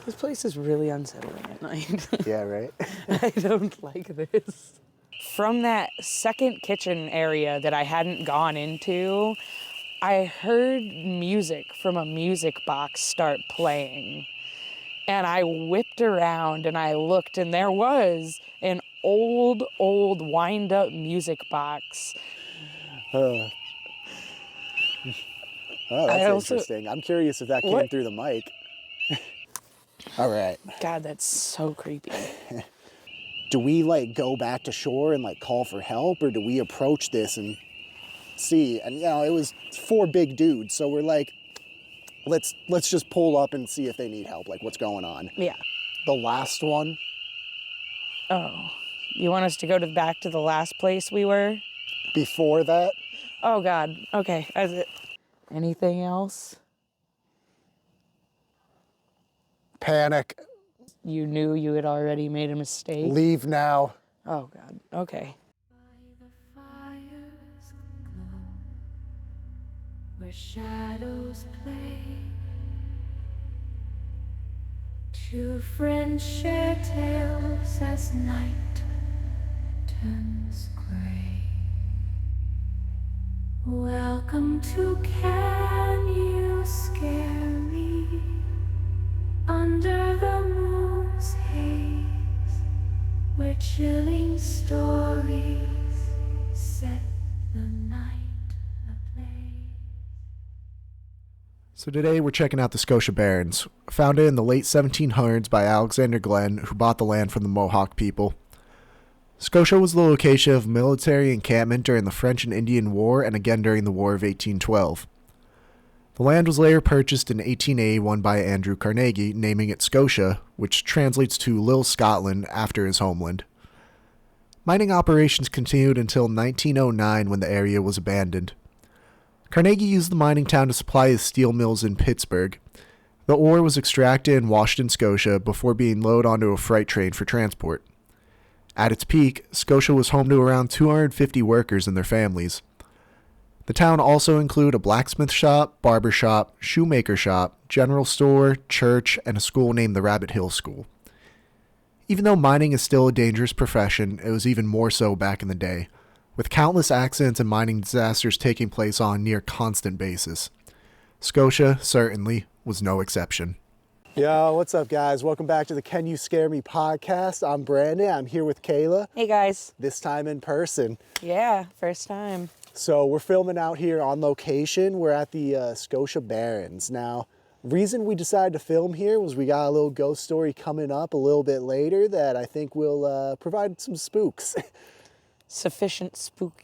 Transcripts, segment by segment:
This place is really unsettling at night. Yeah, right? I don't like this. From that second kitchen area that I hadn't gone into, I heard music from a music box start playing. And I whipped around and I looked, and there was an old wind-up music box. Oh, that's interesting. I'm curious if that came through the mic. All right. God, that's so creepy. Do we like go back to shore and like call for help, or do we approach this and see? And it was 4 big dudes, so we're like, let's just pull up and see if they need help. Like, what's going on? Yeah. The last one. Oh, you want us to go back to the last place we were? Before that. Oh God. Okay. Anything else? Panic. You knew you had already made a mistake? Leave now. Oh God. Okay. By the fire's glow, where shadows play, 2 friends share tales as night turns gray. Welcome to Can You Scare Me? Under the moon's haze, where chilling stories set the night ablaze. So today we're checking out the Scotia Barrens, founded in the late 1700s by Alexander Glen, who bought the land from the Mohawk people. Scotia was the location of military encampment during the French and Indian War and again during the War of 1812. The land was later purchased in 1881 by Andrew Carnegie, naming it Scotia, which translates to Little Scotland after his homeland. Mining operations continued until 1909 when the area was abandoned. Carnegie used the mining town to supply his steel mills in Pittsburgh. The ore was extracted and washed in Scotia before being loaded onto a freight train for transport. At its peak, Scotia was home to around 250 workers and their families. The town also included a blacksmith shop, barber shop, shoemaker shop, general store, church, and a school named the Rabbit Hill School. Even though mining is still a dangerous profession, it was even more so back in the day, with countless accidents and mining disasters taking place on a near constant basis. Scotia, certainly, was no exception. Yo, what's up, guys? Welcome back to the Can You Scare Me podcast. I'm Brandon. I'm here with Kayla. Hey guys. This time in person. Yeah, first time. So we're filming out here on location. We're at the Scotia Barrens. Now, reason we decided to film here was we got a little ghost story coming up a little bit later that I think will provide some spooks. Sufficient spook.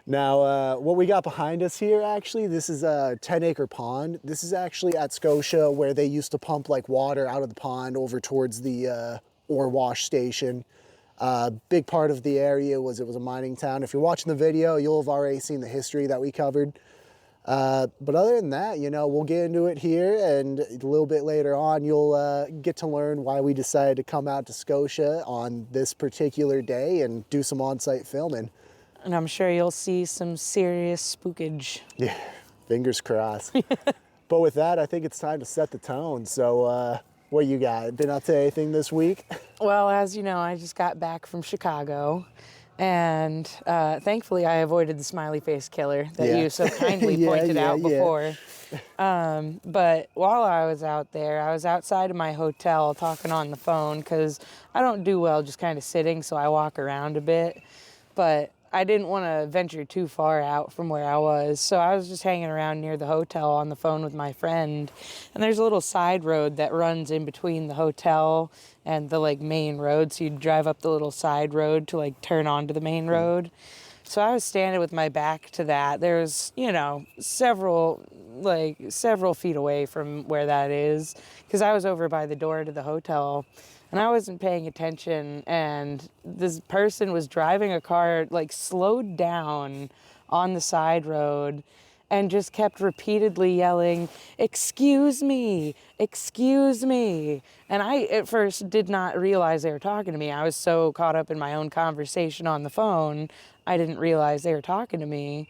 Now, what we got behind us here, actually, this is a 10-acre pond. This is actually at Scotia where they used to pump like water out of the pond over towards the ore wash station. Big part of the area was it was a mining town. If you're watching the video, you'll have already seen the history that we covered. But other than that, we'll get into it here, and a little bit later on, you'll get to learn why we decided to come out to Scotia on this particular day and do some on-site filming. And I'm sure you'll see some serious spookage. Yeah, fingers crossed. But with that, I think it's time to set the tone. So what you got? Been up to anything this week? Well, as you know, I just got back from Chicago, and thankfully I avoided the smiley face killer that you so kindly pointed out before. But while I was out there, I was outside of my hotel talking on the phone because I don't do well just kind of sitting, so I walk around a bit. But I didn't want to venture too far out from where I was, so I was just hanging around near the hotel on the phone with my friend. And there's a little side road that runs in between the hotel and the main road, so you drive up the little side road to turn onto the main road. So I was standing with my back to that. There's, several feet away from where that is, because I was over by the door to the hotel. And I wasn't paying attention, and this person was driving a car, slowed down on the side road and just kept repeatedly yelling, "Excuse me, excuse me." And I, at first, did not realize they were talking to me. I was so caught up in my own conversation on the phone, I didn't realize they were talking to me.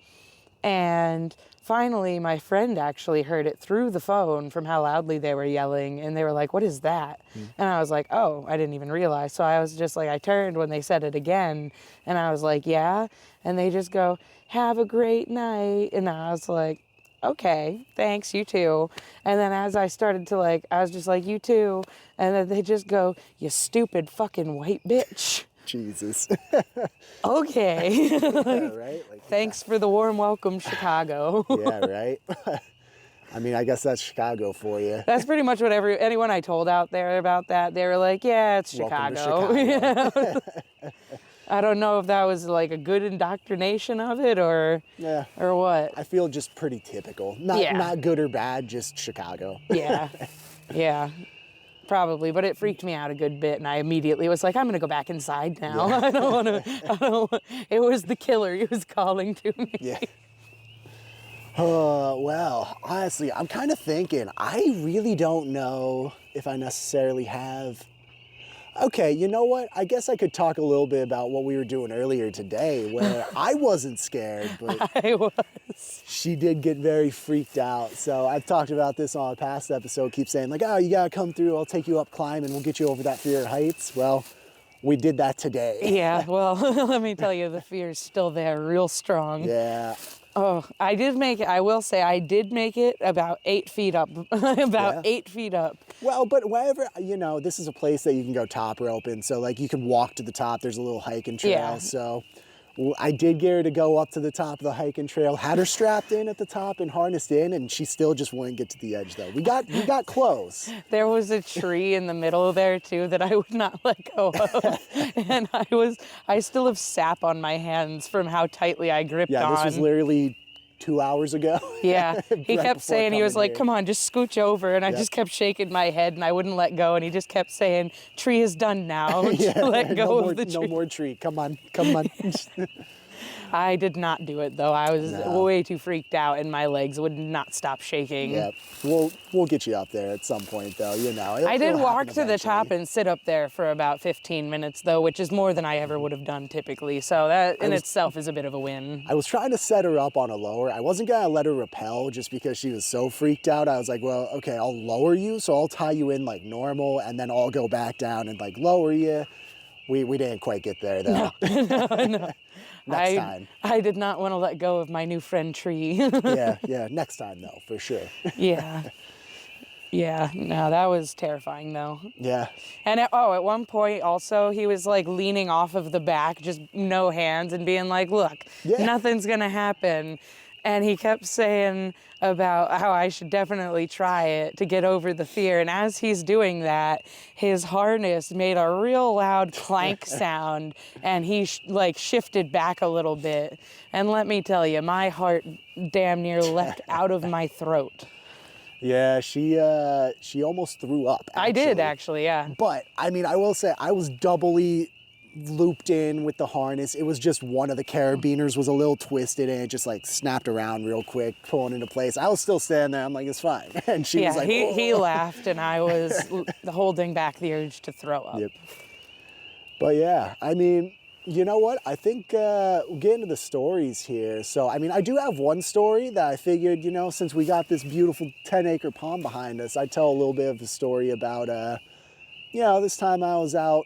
And finally, my friend actually heard it through the phone from how loudly they were yelling. And they were like, what is that? And I was like, oh, I didn't even realize. So I was just like, I turned when they said it again. And I was like, yeah. And they just go, have a great night. And I was like, okay, thanks, you too. And then as I started to I was just like, you too. And then they just go, you stupid fucking white bitch. Jesus. Okay. Yeah, right? Thanks for the warm welcome, Chicago. Yeah, right? I mean, I guess that's Chicago for you. That's pretty much what anyone I told out there about that, they were like, yeah, it's Welcome Chicago. to Chicago. I don't know if that was like a good indoctrination of it or what. I feel just pretty typical. Not good or bad, just Chicago. Yeah. Yeah. Probably, but it freaked me out a good bit, and I immediately was like, I'm gonna go back inside now. Yeah. I don't want. It was the killer. He was calling to me. Yeah. Well, honestly, I'm kind of thinking, I really don't know if I necessarily have. Okay, you know what? I guess I could talk a little bit about what we were doing earlier today, where I wasn't scared, but I was. She did get very freaked out. So I've talked about this on a past episode, keep saying like, oh, you gotta come through, I'll take you up climbing, we'll get you over that fear of heights. Well, we did that today. Yeah, well, let me tell you, the fear's still there, real strong. Yeah. Oh, I will say I did make it about 8 feet up, 8 feet up. Well, but wherever, this is a place that you can go top roping. So like you can walk to the top, there's a little hiking trail. Yeah. So I did get her to go up to the top of the hiking trail, had her strapped in at the top and harnessed in, and she still just wouldn't get to the edge though. We got close. There was a tree in the middle there too that I would not let go of. And I still have sap on my hands from how tightly I gripped on. Yeah, this was literally 2 hours ago. Yeah, he Right kept saying, he was like, here. come on, just scooch over. And I just kept shaking my head and I wouldn't let go. And he just kept saying, tree is done now. Let go of the tree. No more tree. Come on. I did not do it though. I was way too freaked out and my legs would not stop shaking. Yeah, we'll get you up there at some point though, I did walk to the top and sit up there for about 15 minutes though, which is more than I ever would have done typically. So that in itself is a bit of a win. I was trying to set her up on a lower. I wasn't gonna let her rappel just because she was so freaked out. I was like, well, okay, I'll lower you. So I'll tie you in like normal and then I'll go back down and like lower you. We didn't quite get there though. No. Next time. I did not want to let go of my new friend Tree. Yeah, next time though, for sure. Yeah. Yeah, no, that was terrifying though. Yeah. And at one point also, he was like leaning off of the back, just no hands and being like, look, nothing's gonna happen. And he kept saying about how I should definitely try it to get over the fear. And as he's doing that, his harness made a real loud clank sound and he shifted back a little bit. And let me tell you, my heart damn near leapt out of my throat. Yeah, she almost threw up, actually. I did, actually, yeah. But, I mean, I will say, I was doubly looped in with the harness. It was just one of the carabiners was a little twisted and it just like snapped around real quick, pulling into place. I was still standing there. I'm like, it's fine. And she was like, he laughed and I was holding back the urge to throw up. Yep. But yeah, I mean, you know what? I think we'll get into the stories here. So, I mean, I do have one story that I figured, since we got this beautiful 10-acre pond behind us, I'd tell a little bit of the story about, this time I was out,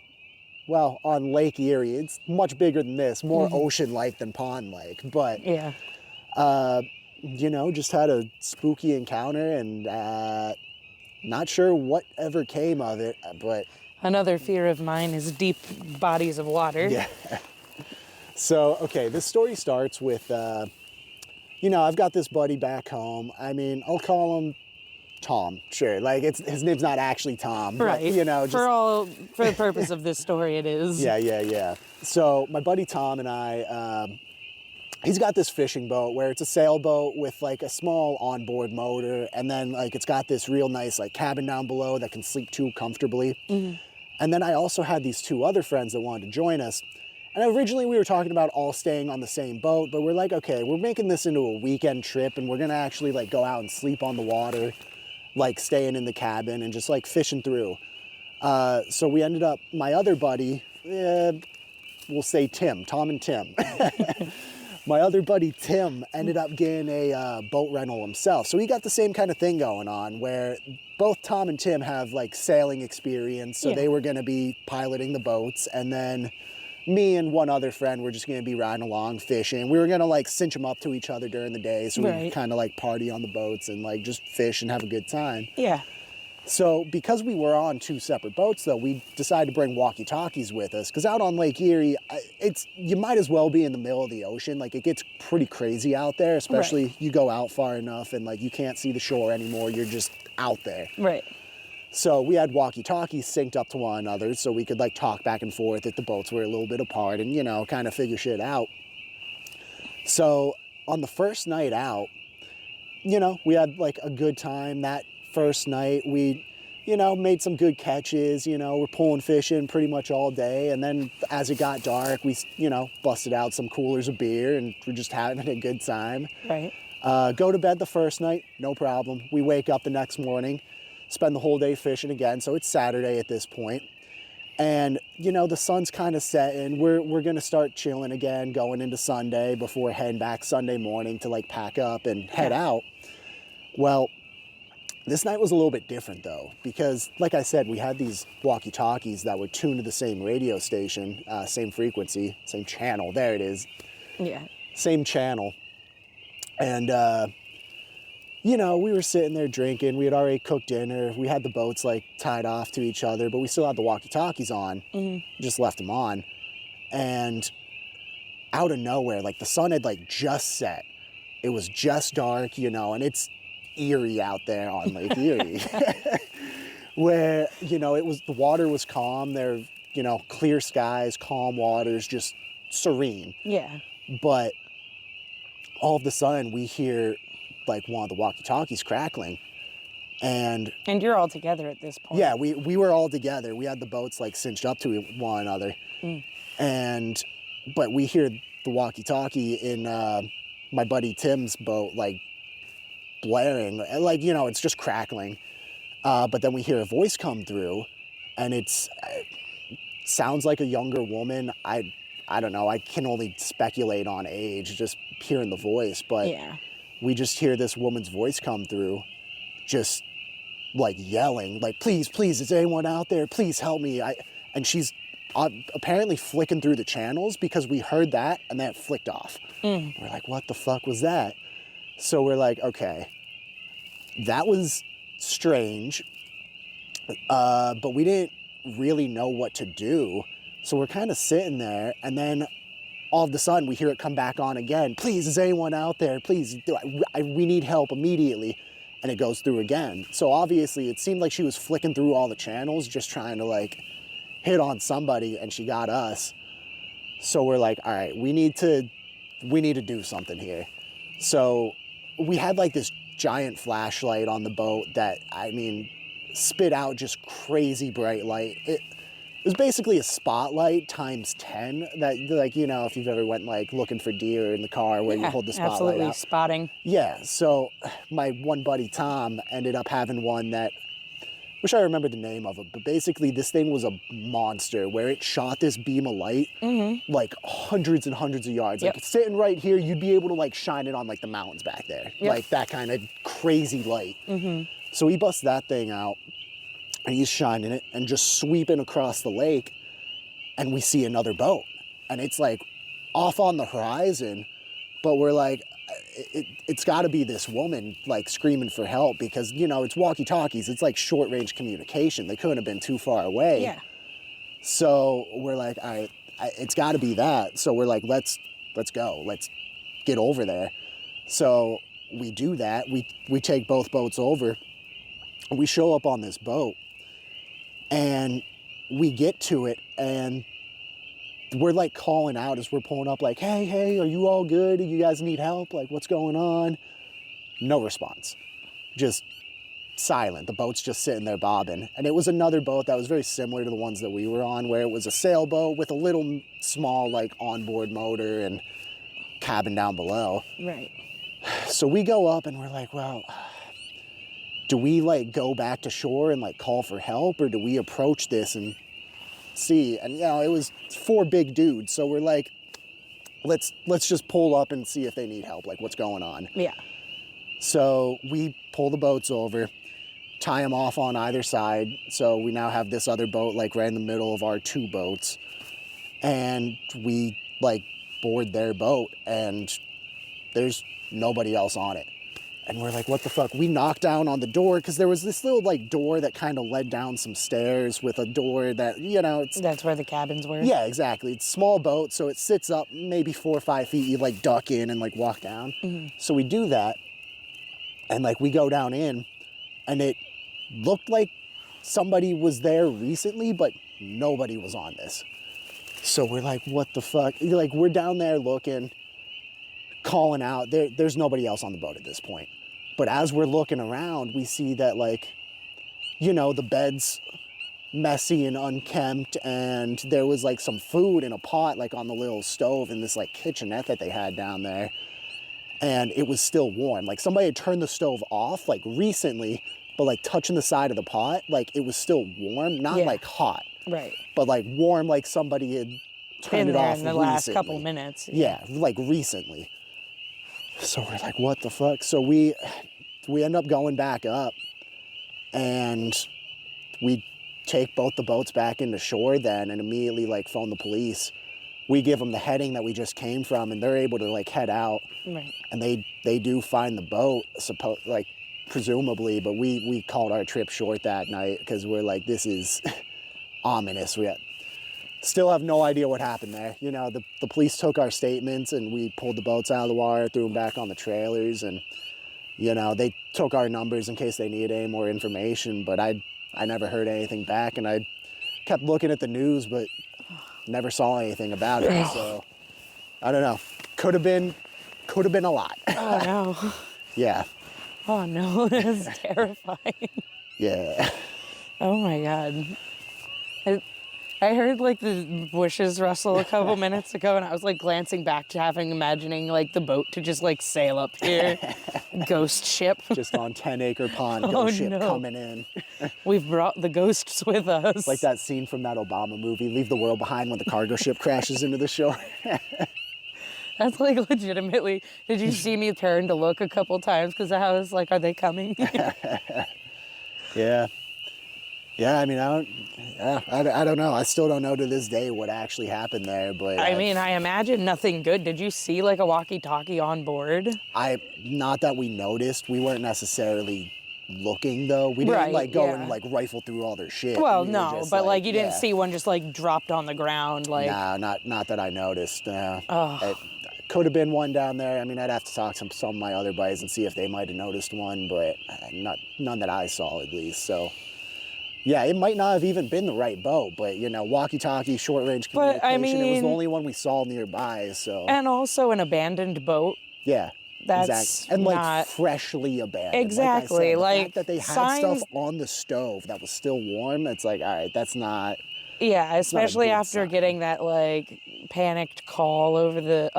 well, on Lake Erie. It's much bigger than this, more ocean-like than pond-like. But, yeah, just had a spooky encounter and not sure whatever came of it, but... Another fear of mine is deep bodies of water. Yeah. So, okay, this story starts with, I've got this buddy back home. I mean, I'll call him Tom, sure. Like, his name's not actually Tom. Right. But, for the purpose of this story, it is. Yeah. So, my buddy Tom and I, he's got this fishing boat where it's a sailboat with, like, a small onboard motor. And then, like, it's got this real nice, like, cabin down below that can sleep two comfortably. Mm-hmm. And then I also had these two other friends that wanted to join us. And originally we were talking about all staying on the same boat, but we're like, okay, we're making this into a weekend trip and we're gonna actually like go out and sleep on the water, like staying in the cabin and just like fishing through. So we ended up, my other buddy, we'll say Tom and Tim. My other buddy Tim ended up getting a boat rental himself. So he got the same kind of thing going on where both Tom and Tim have like sailing experience. So they were going to be piloting the boats. And then me and one other friend were just going to be riding along fishing. We were going to like cinch them up to each other during the day. So we could kind of like party on the boats and like just fish and have a good time. Yeah. So because we were on 2 separate boats, though, we decided to bring walkie-talkies with us. Because out on Lake Erie, you might as well be in the middle of the ocean. Like, it gets pretty crazy out there, especially you go out far enough and, like, you can't see the shore anymore. You're just out there. Right. So we had walkie-talkies synced up to one another so we could, like, talk back and forth if the boats were a little bit apart and, you know, kind of figure shit out. So on the first night out, you know, we had, like, a good time. That first night, we, you know, made some good catches, you know, we're pulling fish in pretty much all day. And then as it got dark, we, you know, busted out some coolers of beer and we're just having a good time. Right. Go to bed the first night, no problem. We wake up the next morning, spend the whole day fishing again. So it's Saturday at this point. And, you know, the sun's kind of setting. We're going to start chilling again, going into Sunday before heading back Sunday morning to, like, pack up and head out. Well, this night was a little bit different, though, because, like I said, we had these walkie-talkies that were tuned to the same radio station, same frequency, same channel. There it is. Yeah. Same channel. And, you know, we were sitting there drinking. We had already cooked dinner. We had the boats, like, tied off to each other, but we still had the walkie-talkies on. Just left them on. And out of nowhere, like, the sun had, like, just set. It was just dark, you know, and it's eerie out there on Lake Erie. Where, you know, the water was calm. There, you know, clear skies, calm waters, just serene. Yeah. But all of a sudden, we hear, like, one of the walkie-talkies crackling. And you're all together at this point. yeah, we were all together. We had the boats, like, cinched up to one another. But we hear the walkie-talkie in my buddy Tim's boat, like, blaring. Like, you know, it's just crackling. But then we hear a voice come through, and it sounds like a younger woman. I don't know. I can only speculate on age, just hearing the voice. But yeah, we just hear this woman's voice come through, just, like, yelling, like, please, please, is anyone out there? Please help me. And she's apparently flicking through the channels because we heard that, and then it flicked off. We're like, what the fuck was that? So we're like, okay, that was strange, but we didn't really know what to do. So we're kind of sitting there, and then all of a sudden we hear it come back on again. Please, is anyone out there? Please, we need help immediately. And it goes through again. So obviously it seemed like she was flicking through all the channels, just trying to, like, hit on somebody, and she got us. So we're like, all right, we need to do something here. So we had, like, this giant flashlight on the boat that, I mean, spit out just crazy bright light. It was basically a spotlight times 10 that, like, you know, if you've ever went, like, looking for deer in the car where you hold the spotlight absolutely out. spotting. Yeah, so my one buddy Tom ended up having one that, wish I remembered the name of it, but basically this thing was a monster where it shot this beam of light like hundreds and hundreds of yards. Like, sitting right here, you'd be able to, like, shine it on, like, the mountains back there. Like, that kind of crazy light. So he busts that thing out, and he's shining it and just sweeping across the lake, and we see another boat. And it's, like, off on the horizon, but we're like, it's got to be this woman, like, screaming for help because, you know, it's walkie-talkies. It's, like, short-range communication. They couldn't have been too far away. Yeah. So we're like, all right, it's got to be that. So we're like, let's go. Let's get over there. So we do that. We take both boats over. We show up on this boat, and we get to it, and we're, like, calling out as we're pulling up, like, hey, are you all good? Do you guys need help? Like, what's going on? No response. Just silent. The boat's just sitting there bobbing. And it was another boat that was very similar to the ones that we were on, where it was a sailboat with a little small, like, onboard motor and cabin down below. Right. So we go up, and we're like, well, do we, like, go back to shore and, like, call for help, or do we approach this and see? And, you know, it was 4 big dudes, so we're like, let's just pull up and see if they need help, like what's going on. Yeah. So we pull the boats over, tie them off on either side. So we now have this other boat like right in the middle of our 2 boats. And we like board their boat and there's nobody else on it. And we're like, what the fuck? We knocked down on the door because there was this little like door that kind of led down some stairs with a door that, That's where the cabins were? Yeah, exactly. It's a small boat, so it sits up maybe 4 or 5 feet. You like duck in and like walk down. Mm-hmm. So we do that. And like we go down in and it looked like somebody was there recently, but nobody was on this. So we're like, what the fuck? Like we're down there looking, calling out. There's nobody else on the boat at this point. But as we're looking around, we see that like, the bed's messy and unkempt, and there was like some food in a pot like on the little stove in this like kitchenette that they had down there. And it was still warm. Like somebody had turned the stove off like recently, but like touching the side of the pot, like it was still warm, not like hot. Right. But like warm, like somebody had turned it off in the last couple minutes. Yeah, like recently. So we're like, what the fuck? So we end up going back up and we take both the boats back into shore then and immediately like phone the police. We give them the heading that we just came from and they're able to like head out. Right. And they do find the boat, presumably, but we called our trip short that night because we're like, this is ominous. We still have no idea what happened there. The police took our statements and we pulled the boats out of the water, threw them back on the trailers, and they took our numbers in case they needed any more information, but I never heard anything back, and I kept looking at the news but never saw anything about it. So I don't know. Could have been a lot. Oh no. Yeah. Oh no, that's terrifying. Yeah. Oh my God. I heard like the bushes rustle a couple minutes ago, and I was like glancing back to imagining like the boat to just like sail up here. Ghost ship. Just on 10-acre pond, ghost ship coming in. We've brought the ghosts with us. Like that scene from that Obama movie, Leave the World Behind, when the cargo ship crashes into the shore. That's like legitimately, did you see me turn to look a couple times because I was like, are they coming? Yeah. Yeah, I mean, I don't know. I still don't know to this day what actually happened there, but... I imagine nothing good. Did you see, like, a walkie-talkie on board? Not that we noticed. We weren't necessarily looking, though. We didn't, go and, rifle through all their shit. Well, no, but, you didn't see one just, dropped on the ground, like... No, not that I noticed. It could have been one down there. I mean, I'd have to talk to some of my other buddies and see if they might have noticed one, but none that I saw, at least, so... Yeah, it might not have even been the right boat, but, walkie-talkie, short-range communication, it was the only one we saw nearby, so... And also an abandoned boat. Yeah, that's exactly. And, not... freshly abandoned. Exactly. Like I said, the fact that they had stuff on the stove that was still warm, it's like, all right, that's not... Yeah, especially after getting that, panicked call over the...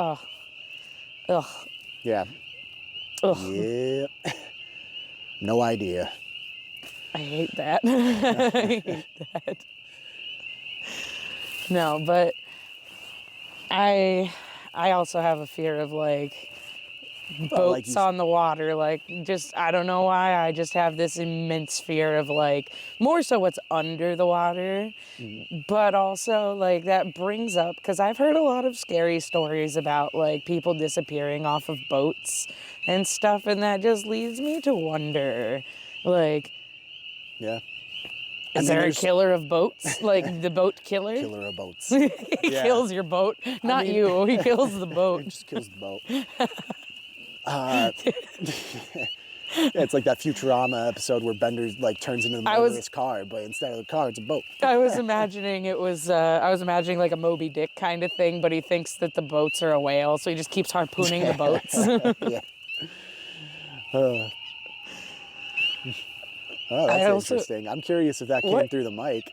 Ugh. Yeah. Ugh. Yeah. No idea. I hate that. I hate that. No, but I also have a fear of boats on the water. I don't know why. I just have this immense fear of more so what's under the water, but also that brings up, because I've heard a lot of scary stories about people disappearing off of boats and stuff, and that just leads me to wonder, yeah. Is there a killer of boats? The boat killer? Killer of boats. He kills your boat. Not you. He kills the boat. He just kills the boat. It's like that Futurama episode where Bender turns into the murderous car, but instead of the car, it's a boat. I was imagining it was. I was imagining a Moby Dick kind of thing, but he thinks that the boats are a whale, so he just keeps harpooning the boats. Yeah. Oh, that's interesting. I'm curious if that came through the mic.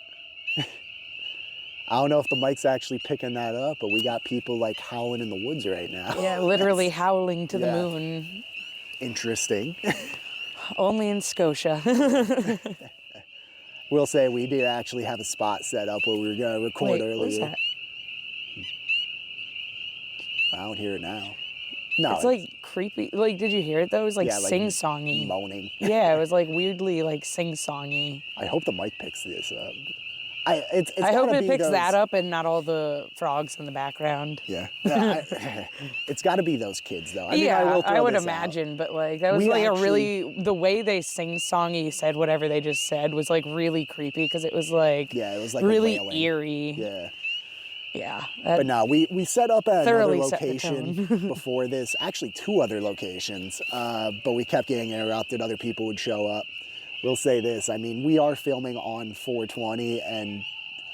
I don't know if the mic's actually picking that up, but we got people howling in the woods right now. Yeah, literally howling to the moon. Interesting. Only in Scotia. We'll say we did actually have a spot set up where we were going to record earlier. What was that? I don't hear it now. No. It's like creepy. Like, did you hear it though? It was like sing-songy. Moaning. Yeah, it was like weirdly like sing-songy. I hope the mic picks this up. I hope it picks that up and not all the frogs in the background. Yeah. It's got to be those kids, though. I would imagine, but like that was the way they sing-songy said whatever they just said was like really creepy because it was like really eerie. Yeah. Yeah. But no, we set up at another location before this, actually 2 other locations, but we kept getting interrupted. Other people would show up. We'll say this, I mean, we are filming on 420, and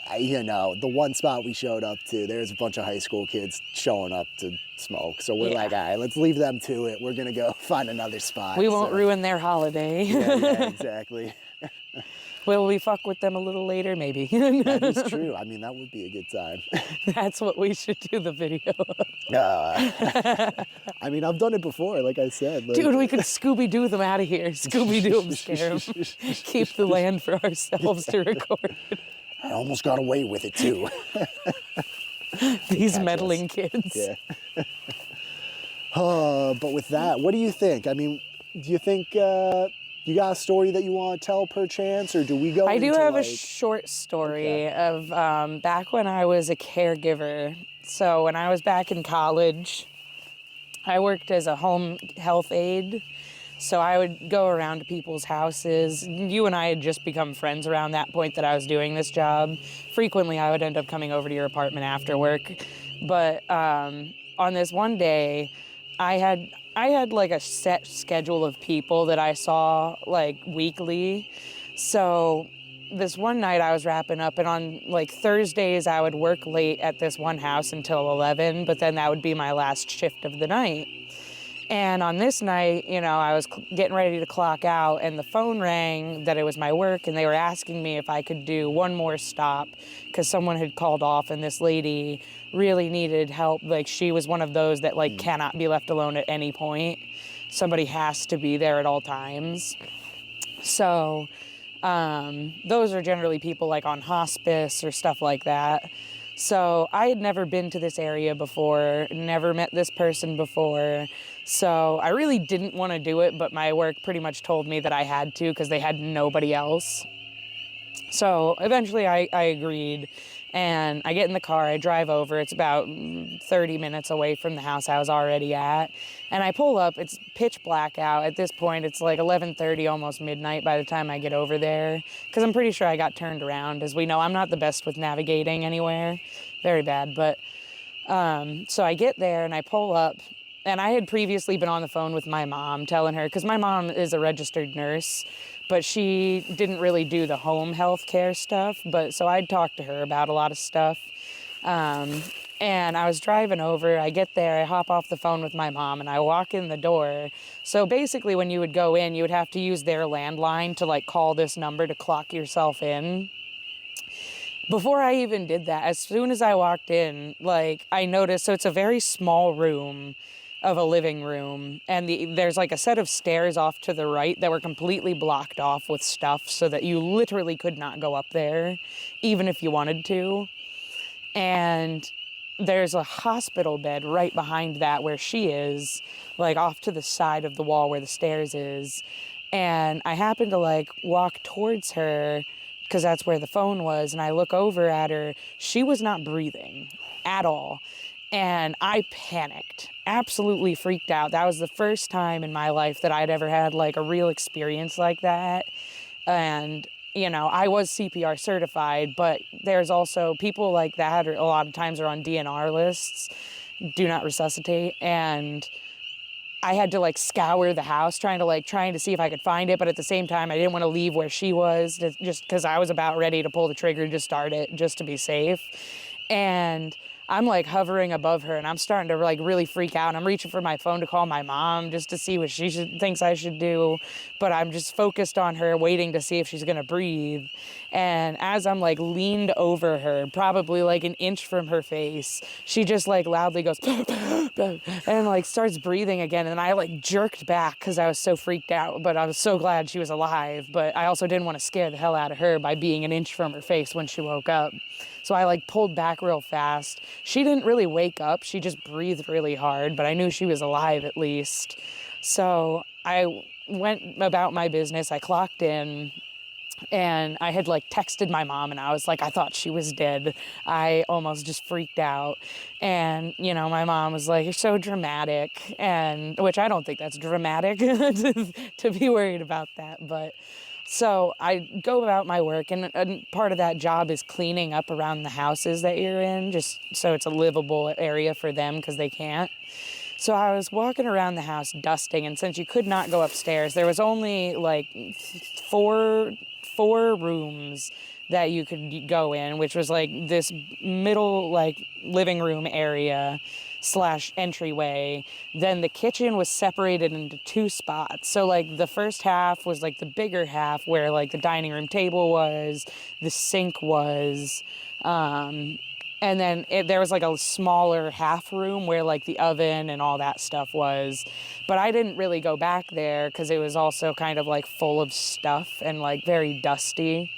the one spot we showed up to, there's a bunch of high school kids showing up to smoke. So we're like, all right, let's leave them to it. We're going to go find another spot. We won't ruin their holiday. Yeah, exactly. Will we fuck with them a little later? Maybe. That is true. I mean, that would be a good time. That's what we should do the video. I mean, I've done it before, like I said. Dude, we could Scooby-Doo them out of here. Scooby-Doo them, scare them. Keep the land for ourselves to record. I almost got away with it, too. These meddling kids. Yeah. But with that, what do you think? I mean, do you think... you got a story that you want to tell per chance, or do we go I do have a short story of back when I was a caregiver. So when I was back in college, I worked as a home health aide. So I would go around to people's houses. You and I had just become friends around that point that I was doing this job. Frequently, I would end up coming over to your apartment after work. But on this one day, I had like a set schedule of people that I saw like weekly. So this one night I was wrapping up, and on like Thursdays I would work late at this one house until 11, but then that would be my last shift of the night. And on this night, I was getting ready to clock out, and the phone rang that it was my work, and they were asking me if I could do one more stop because someone had called off, and this lady really needed help. Like, she was one of those that like cannot be left alone at any point. Somebody has to be there at all times. So those are generally people like on hospice or stuff like that. So I had never been to this area before, never met this person before. So I really didn't want to do it, but my work pretty much told me that I had to because they had nobody else. So eventually I agreed, and I get in the car, I drive over. It's about 30 minutes away from the house I was already at. And I pull up, it's pitch black out. At this point, it's like 11:30, almost midnight by the time I get over there. Because I'm pretty sure I got turned around. As we know, I'm not the best with navigating anywhere. Very bad. But so I get there and I pull up. And I had previously been on the phone with my mom telling her, because my mom is a registered nurse, but she didn't really do the home health care stuff. But so I'd talk to her about a lot of stuff. And I was driving over, I get there, I hop off the phone with my mom, and I walk in the door. So basically when you would go in, you would have to use their landline to like call this number to clock yourself in. Before I even did that, as soon as I walked in, like I noticed, so it's a very small room of a living room, and there's like a set of stairs off to the right that were completely blocked off with stuff so that you literally could not go up there, even if you wanted to. And there's a hospital bed right behind that where she is, like off to the side of the wall where the stairs is. And I happened to like walk towards her because that's where the phone was, and I look over at her. She was not breathing at all. And I panicked, absolutely freaked out. That was the first time in my life that I'd ever had like a real experience like that. And I was CPR certified, but there's also people like that, or a lot of times are on DNR lists, do not resuscitate. And I had to like scour the house trying to see if I could find it. But at the same time, I didn't want to leave where she was just because I was about ready to pull the trigger to start it just to be safe. And I'm like hovering above her, and I'm starting to like really freak out. And I'm reaching for my phone to call my mom just to see what she thinks I should do. But I'm just focused on her, waiting to see if she's gonna breathe. And as I'm like leaned over her, probably like an inch from her face, she just like loudly goes and like starts breathing again. And I like jerked back because I was so freaked out, but I was so glad she was alive. But I also didn't want to scare the hell out of her by being an inch from her face when she woke up. So I like pulled back real fast, she didn't really wake up. She just breathed really hard, but I knew she was alive at least. So I went about my business. I clocked in. And I had like texted my mom and I was like, I thought she was dead. I almost just freaked out. And, you know, my mom was like, you're so dramatic. And which I don't think that's dramatic to be worried about that. But so I go about my work, and part of that job is cleaning up around the houses that you're in, just so it's a livable area for them because they can't. So I was walking around the house dusting, and since you could not go upstairs, there was only like four rooms that you could go in, which was like this middle like living room area / entryway. Then the kitchen was separated into 2 spots. So like the first half was like the bigger half where like the dining room table was, the sink was, and then there was like a smaller half room where like the oven and all that stuff was. But I didn't really go back there because it was also kind of like full of stuff and like very dusty.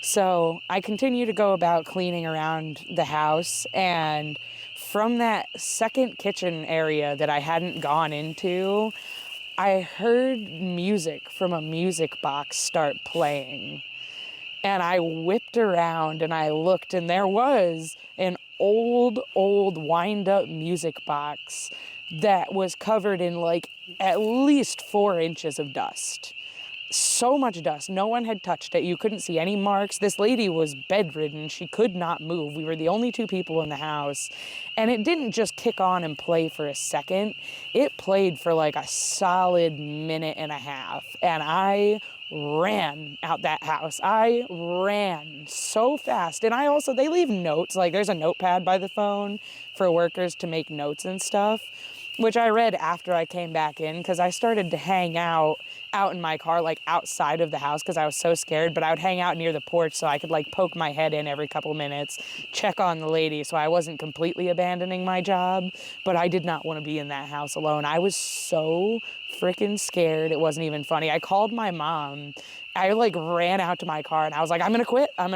So I continue to go about cleaning around the house, and from that second kitchen area that I hadn't gone into, I heard music from a music box start playing. And I whipped around and I looked, and there was an old wind-up music box that was covered in like at least 4 inches of dust. So much dust. No one had touched it. You couldn't see any marks. This lady was bedridden. She could not move. We were the only 2 people in the house. And it didn't just kick on and play for a second. It played for like a solid minute and a half. And I ran out that house. I ran so fast. And they leave notes. Like there's a notepad by the phone for workers to make notes and stuff, which I read after I came back in because I started to hang out in my car, like outside of the house because I was so scared, but I would hang out near the porch so I could like poke my head in every couple minutes, check on the lady, so I wasn't completely abandoning my job, but I did not want to be in that house alone. I was so freaking scared. It wasn't even funny. I called my mom. I like ran out to my car and I was like, I'm gonna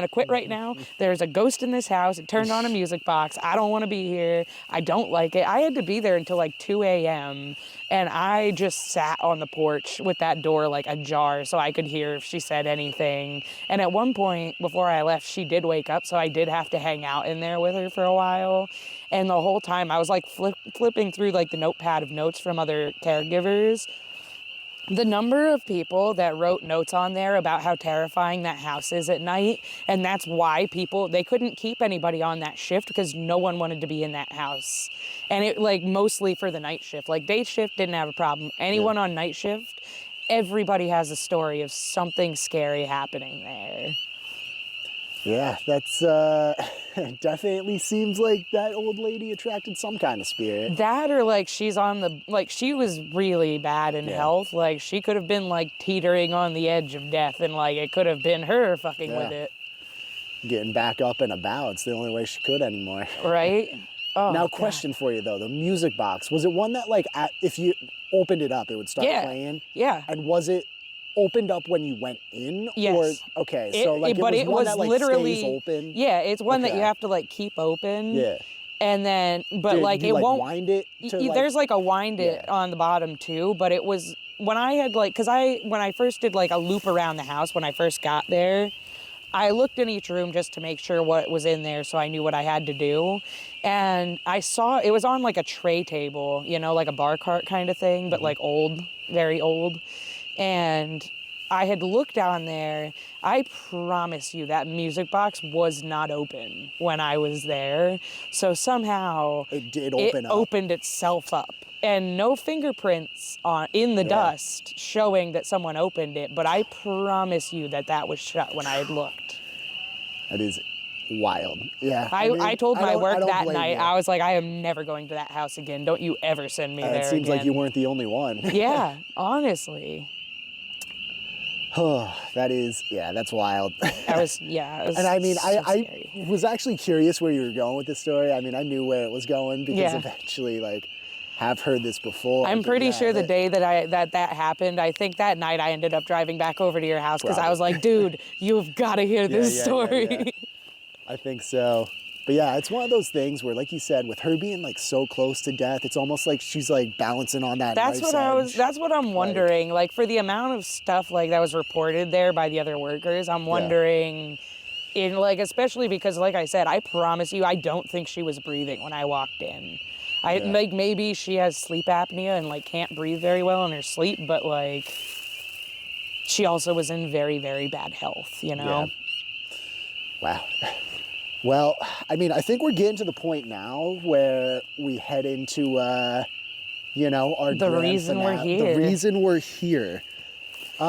quit right now. There's a ghost in this house. It turned on a music box. I don't want to be here. I don't like it. I had to be there until like 2 a.m. and I just sat on the porch with that door like ajar so I could hear if she said anything. And at one point before I left, she did wake up, so I did have to hang out in there with her for a while. And the whole time I was like flipping through like the notepad of notes from other caregivers. The number of people that wrote notes on there about how terrifying that house is at night, and that's why they couldn't keep anybody on that shift because no one wanted to be in that house. And it like mostly for the night shift. Like day shift didn't have a problem. Anyone on night shift, everybody has a story of something scary happening there. Yeah, that's definitely seems like that old lady attracted some kind of spirit. That or like she was really bad in health. Like she could have been like teetering on the edge of death and like it could have been her fucking with it. Getting back up and about. It's the only way she could anymore. Right? Oh, now, God. question for you though. The music box, was it one that like if you opened it up, it would start playing? Yeah. And was it opened up when you went in? Yes. Or, okay, so like it was one that like literally stays open? Yeah, it's one that you have to like keep open. Yeah. And then, but Did like you, it won't wind it to, like, there's like a wind it on the bottom too, but it was when I had like, cause when I first did like a loop around the house when I first got there, I looked in each room just to make sure what was in there so I knew what I had to do. And I saw it was on like a tray table, you know, like a bar cart kind of thing, but like old, very old. And I had looked down there. I promise you that music box was not open when I was there. So somehow it opened itself up. And no fingerprints in the dust showing that someone opened it, but I promise you that was shut when I had looked. That is wild. Yeah. I told my work that night, you. I was like, I am never going to that house again. Don't you ever send me there again. It seems like you weren't the only one. Yeah, honestly. That's wild. And I mean, so I was actually curious where you were going with this story. I mean, I knew where it was going because eventually, like, have heard this before. I'm pretty sure the day that happened, I think that night I ended up driving back over to your house because I was like, dude, you've got to hear this story. Yeah. I think so. But yeah, it's one of those things where, like you said, with her being like so close to death, it's almost like she's like balancing on that That's knife's what I was. edge. That's what I'm wondering. Like for the amount of stuff like that was reported there by the other workers, I'm wondering, in like especially because like I said, I promise you, I don't think she was breathing when I walked in. I like maybe she has sleep apnea and like can't breathe very well in her sleep, but like she also was in very, very bad health. You know. Yeah. Wow. Well, I mean, I think we're getting to the point now where we head into, you know, our The grand reason we're finale. here. The reason we're here.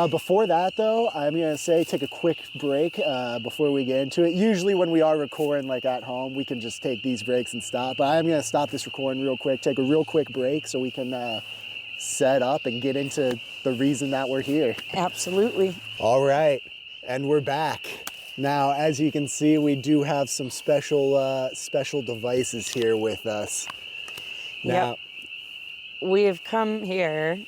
Before that, though, I'm going to say take a quick break before we get into it. Usually when we are recording, like at home, we can just take these breaks and stop. But I'm going to stop this recording real quick, take a real quick break so we can set up and get into the reason that we're here. Absolutely. All right, and we're back. Now, as you can see, we do have some special devices here with us. Now, We've come here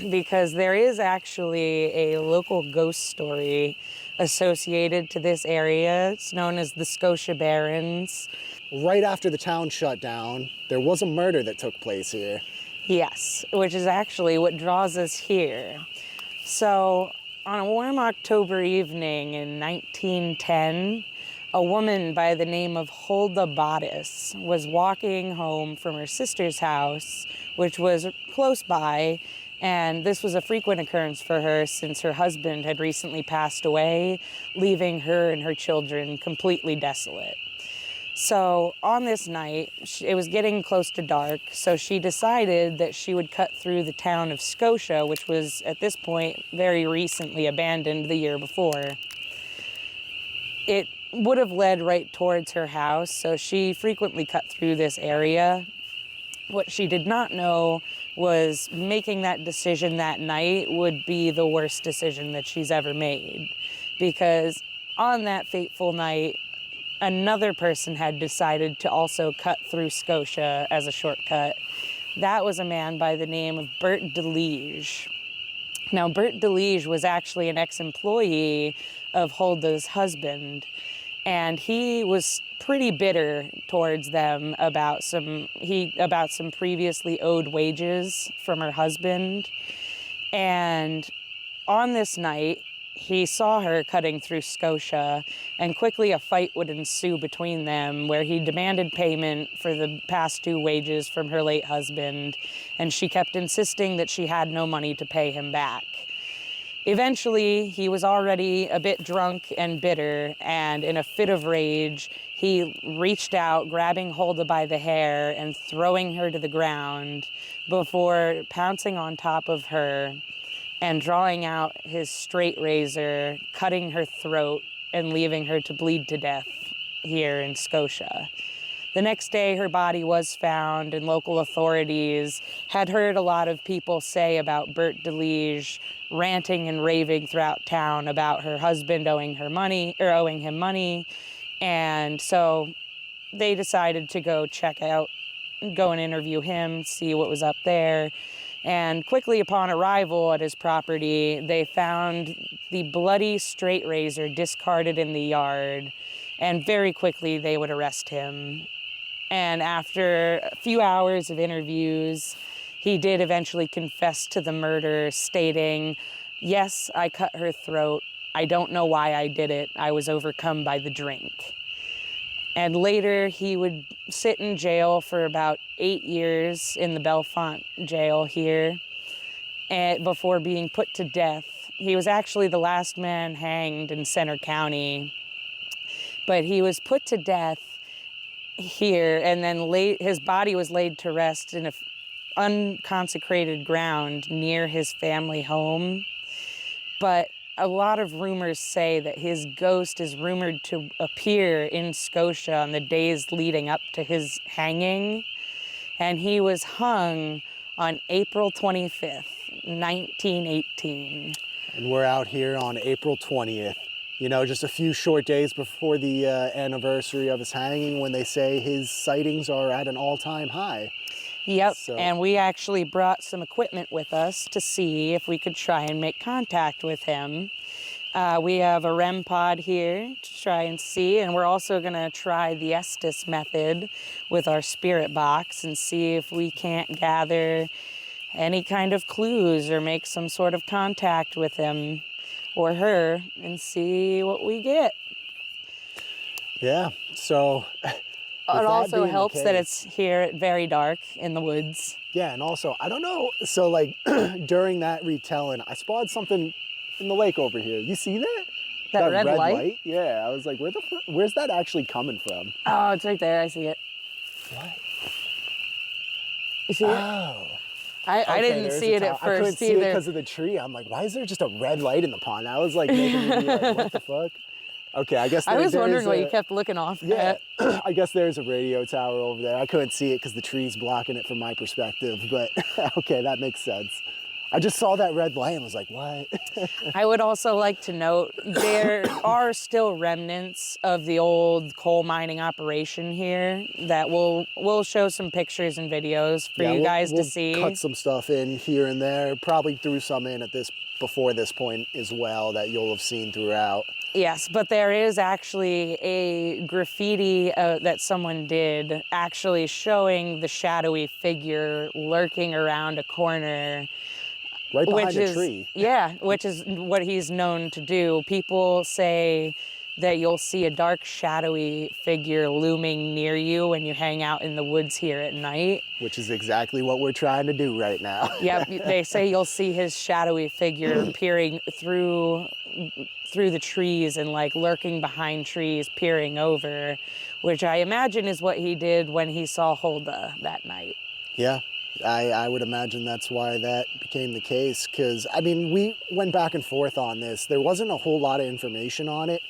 because there is actually a local ghost story associated to this area. It's known as the Scotia Barrens. right after the town shut down, there was a murder that took place here. Yes, which is actually what draws us here. So, on a warm October evening in 1910, a woman by the name of Hulda Bodice was walking home from her sister's house, which was close by, and this was a frequent occurrence for her since her husband had recently passed away, leaving her and her children completely desolate. So on this night, it was getting close to dark, so she decided that she would cut through the town of Scotia, which was at this point very recently abandoned the year before. It would have led right towards her house, so she frequently cut through this area. What she did not know was making that decision that night would be the worst decision that she's ever made, because on that fateful night, another person had decided to also cut through Scotia as a shortcut. That was a man by the name of Bert DeLige. Now, Bert DeLige was actually an ex-employee of Hulda's husband, and he was pretty bitter towards them about some previously owed wages from her husband. And on this night, he saw her cutting through Scotia, and quickly a fight would ensue between them where he demanded payment for the past due wages from her late husband, and she kept insisting that she had no money to pay him back. Eventually, he was already a bit drunk and bitter, and in a fit of rage, he reached out, grabbing Hulda by the hair and throwing her to the ground before pouncing on top of her and drawing out his straight razor, cutting her throat and leaving her to bleed to death here in Scotia. The next day, her body was found, and local authorities had heard a lot of people say about Bert DeLige ranting and raving throughout town about her husband owing him money, and so they decided to go and interview him, see what was up there. And quickly upon arrival at his property, they found the bloody straight razor discarded in the yard, and very quickly they would arrest him. And after a few hours of interviews, he did eventually confess to the murder, stating, "Yes, I cut her throat. I don't know why I did it. I was overcome by the drink." And later, he would sit in jail for about 8 years in the Bellefonte jail here before being put to death. He was actually the last man hanged in Centre County, but he was put to death here, and then his body was laid to rest in unconsecrated ground near his family home. But a lot of rumors say that his ghost is rumored to appear in Scotia on the days leading up to his hanging. And he was hung on April 25th, 1918. And we're out here on April 20th. You know, just a few short days before the anniversary of his hanging, when they say his sightings are at an all-time high. Yep, and we actually brought some equipment with us to see if we could try and make contact with him. We have a REM pod here to try and see, and we're also going to try the Estes method with our spirit box and see if we can't gather any kind of clues or make some sort of contact with him or her and see what we get. Yeah, so It also helps that it's here very dark in the woods. Yeah, and also, I don't know, so like during that retelling, I spotted something in the lake over here. You see that? That red light? Yeah, I was like, where's that actually coming from? Oh, it's right there. I see it. What? You see it? Oh. I didn't see it at first I couldn't see either. it because of the tree. I'm like, why is there just a red light in the pond? I was like making me be like, what the fuck? Okay, I guess I was wondering why you kept looking off yeah, at. I guess there's a radio tower over there. I couldn't see it because the tree's blocking it from my perspective, but okay, that makes sense. I just saw that red light and was like, what? I would also like to note there are still remnants of the old coal mining operation here that we'll show some pictures and videos for you guys to see. Cut some stuff in here and there, probably threw some in before this point as well that you'll have seen throughout. Yes, but there is actually a graffiti that someone did actually showing the shadowy figure lurking around a corner. Right behind a tree. Yeah, which is what he's known to do. People say that you'll see a dark, shadowy figure looming near you when you hang out in the woods here at night. Which is exactly what we're trying to do right now. Yep, they say you'll see his shadowy figure peering through the trees and like lurking behind trees, peering over, which I imagine is what he did when he saw Hulda that night. Yeah. I would imagine that's why that became the case, because, I mean, we went back and forth on this. There wasn't a whole lot of information on it.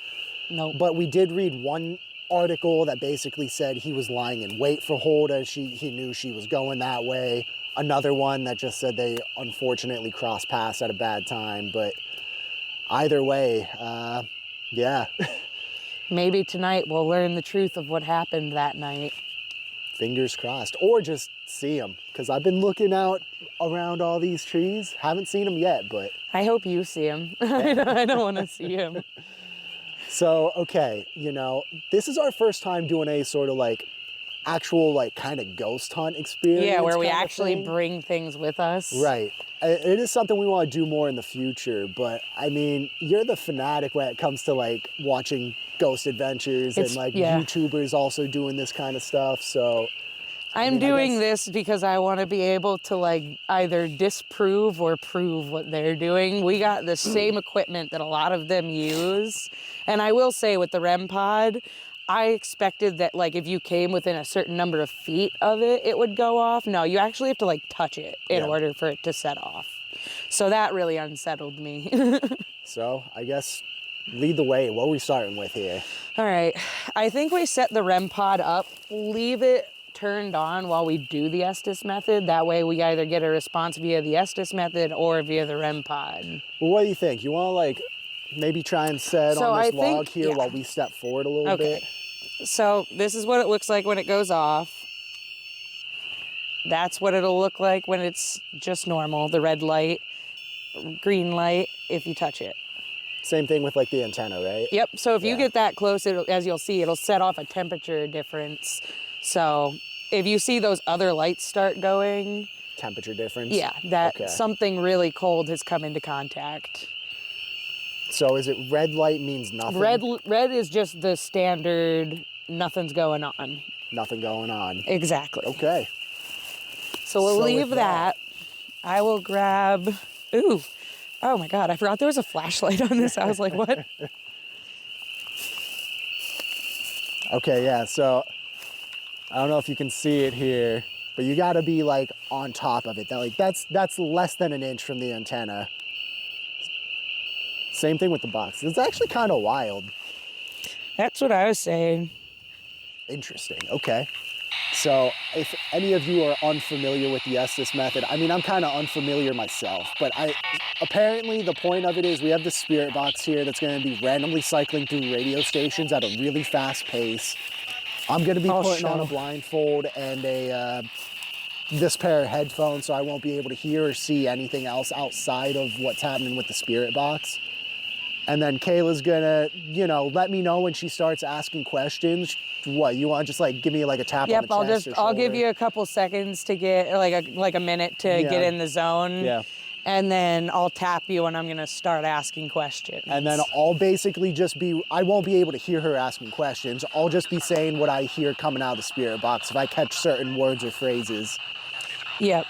No. But we did read one article that basically said he was lying in wait for Hulda. He knew she was going that way. Another one that just said they unfortunately crossed paths at a bad time. But either way, yeah. Maybe tonight we'll learn the truth of what happened that night. Fingers crossed. Or just see him, because I've been looking out around all these trees. Haven't seen him yet, but... I hope you see him. I don't want to see him. So, okay, you know, this is our first time doing a sort of like actual like kind of ghost hunt experience. Yeah, where we actually bring things with us. Right. It is something we want to do more in the future, but I mean, you're the fanatic when it comes to like watching ghost adventures and like YouTubers also doing this kind of stuff, so... I'm doing this because I want to be able to like either disprove or prove what they're doing. We got the same equipment that a lot of them use. And I will say with the REM pod, I expected that like if you came within a certain number of feet of it, it would go off. No, you actually have to like touch it in order for it to set off. So that really unsettled me. So I guess lead the way. What are we starting with here? All right. I think we set the REM pod up, leave it turned on while we do the Estes method. That way we either get a response via the Estes method or via the REM pod. Well, what do you think? You want to like maybe try and set on this log here while we step forward a little bit? So this is what it looks like when it goes off. That's what it'll look like when it's just normal, the red light, green light if you touch it. Same thing with like the antenna, right? Yep, so if you get that close, as you'll see, it'll set off a temperature difference. So if you see those other lights start going... Temperature difference? Yeah, something really cold has come into contact. So is it red light means nothing? Red is just the standard, nothing's going on. Nothing going on. Exactly. Okay. So we'll leave that. I will grab... Ooh. Oh my God, I forgot there was a flashlight on this. I was like, what? Okay, yeah, so... I don't know if you can see it here, but you gotta be like on top of it. That's less than an inch from the antenna. Same thing with the box. It's actually kind of wild. That's what I was saying. Interesting, okay. So if any of you are unfamiliar with the Estes method, I mean, I'm kind of unfamiliar myself, but apparently the point of it is we have the spirit box here that's gonna be randomly cycling through radio stations at a really fast pace. I'm gonna be putting on a blindfold and this pair of headphones so I won't be able to hear or see anything else outside of what's happening with the spirit box. And then Kayla's gonna, let me know when she starts asking questions. What, you want to just like give me like a tap on the chest or I'll give shoulder? you a couple seconds to get, like a minute to get in the zone. Yeah. And then I'll tap you and I'm gonna start asking questions. And then I'll basically just I won't be able to hear her asking questions. I'll just be saying what I hear coming out of the spirit box if I catch certain words or phrases. Yep.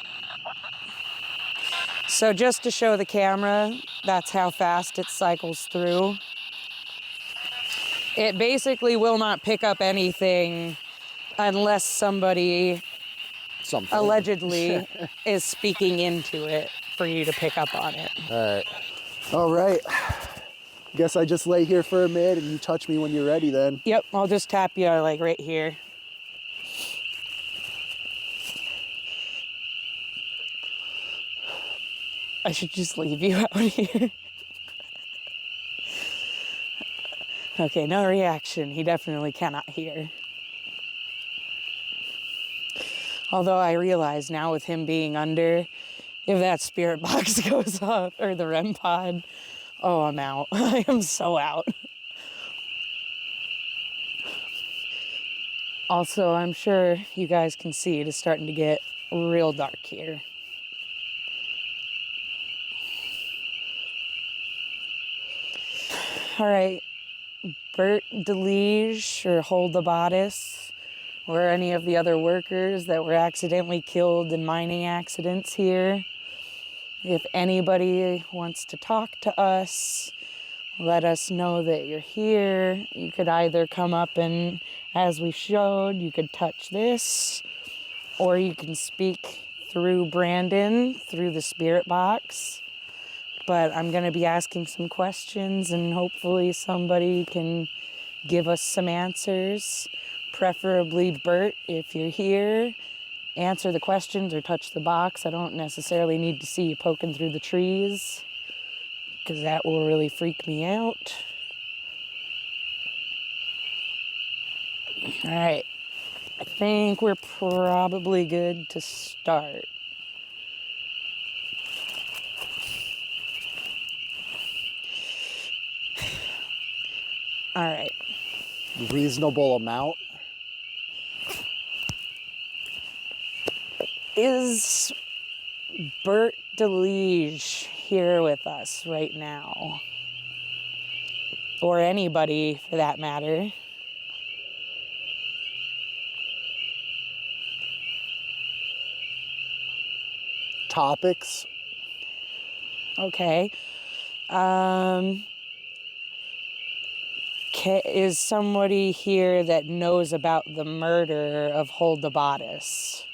So just to show the camera, that's how fast it cycles through. It basically will not pick up anything unless somebody allegedly is speaking into it for you to pick up on it. All right. Guess I just lay here for a minute and you touch me when you're ready then. Yep, I'll just tap you like right here. I should just leave you out here. Okay, no reaction. He definitely cannot hear. Although I realize now with him being under, if that spirit box goes off, or the REM pod, oh, I'm out. I am so out. Also, I'm sure you guys can see it is starting to get real dark here. All right, Bert DeLige or Hold the Bodice, or any of the other workers that were accidentally killed in mining accidents here. If anybody wants to talk to us, let us know that you're here. You could either come up and, as we showed, you could touch this, or you can speak through Brandon, through the spirit box. But I'm going to be asking some questions and hopefully somebody can give us some answers. Preferably Bert, if you're here, answer the questions or touch the box. I don't necessarily need to see you poking through the trees because that will really freak me out. All right, I think we're probably good to start. All right. Reasonable amount. Is Bert DeLige here with us right now? Or anybody for that matter? Topics. Okay. Is somebody here that knows about the murder of Hold the Bodice?